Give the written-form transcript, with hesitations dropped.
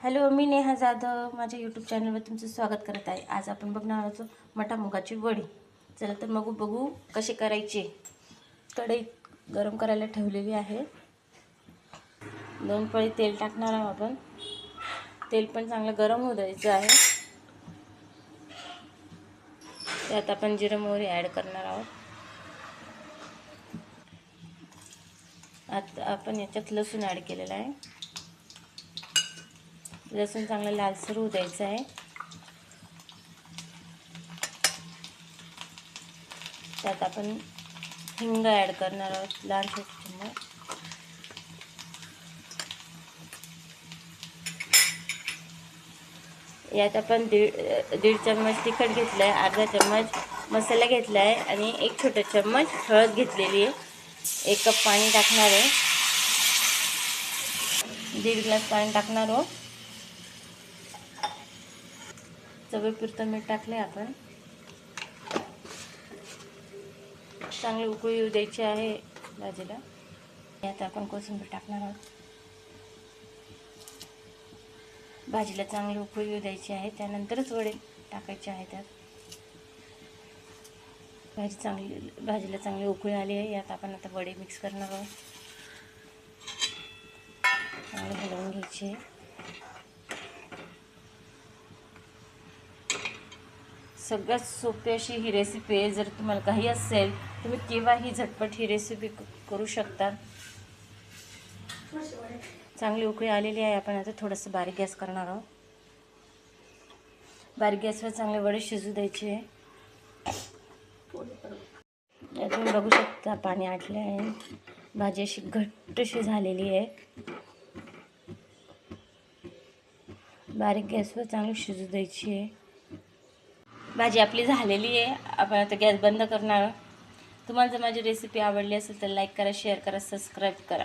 Hello, मी नेहा जाधव माझ्या YouTube चॅनलवर तुमचं स्वागत करत आहे। आज आपण बघणार आहोत मटा मुगाची वडी। चला तर मग बघू कशी करायची। कढई गरम करायला ठेवलेली आहे। 2 पळी तेल टाकणार आहोत आपण। तेल पण चांगलं गरम होऊ द्यायचं आहे। त्यात आपण जिरे मोहरी ॲड करणार आहोत। आता आपण याच्यात लसूण ॲड केलेला आहे। लसूण चांगलं लालसर होऊ द्यायचं आहे। त्यात आपण हिंग ॲड करणार आहोत, लहान छोटे चम्मच। यात आपण दीड चम्मच तिखट घेतलं आहे, अर्धा चम्मच मसाला घेतला आहे आणि 1 छोटा चम्मच हळद घेतलेली आहे। 1 कप पाणी टाकणार आहे। 1.5 ग्लास पाणी टाकणार आहोत। चवीपुरतं मीठ टाकले आपण। चांगली उकळी येऊ द्यायची आहे भाजीला। यात आपण कोथिंबीर टाकणार आहोत। भाजीला चांगली उकळी येऊ द्यायची आहे, त्यानंतरच वडे टाकायचे आहेत। त्यात भाजीला चांगली उकळी आली आहे। यात आपण आता वडे मिक्स करणार आहोत। चांगले हलवून घ्यायचे। सगळ्यात सोपी अशी ही रेसिपी आहे। जर तुम्हाला काही असेल तुम्ही केव्हाही झटपट ही रेसिपी करू शकता। चांगली उकळी आलेली आहे। आपण आता थोडंसं बारीक गॅस करणार आहोत। बारीक गॅसवर चांगले वडे शिजू द्यायचे। तुम्ही बघू शकता पाणी आटले आहे। भाजी अशी घट्टशी झालेली आहे। बारीक गॅसवर चांगली शिजू द्यायची आहे। भाजी आपली झालेली आहे। आपण आता गॅस बंद करणार आहोत। तुम्हाला जर माझी रेसिपी आवडली असेल तर लाईक करा, शेअर करा, सबस्क्राईब करा।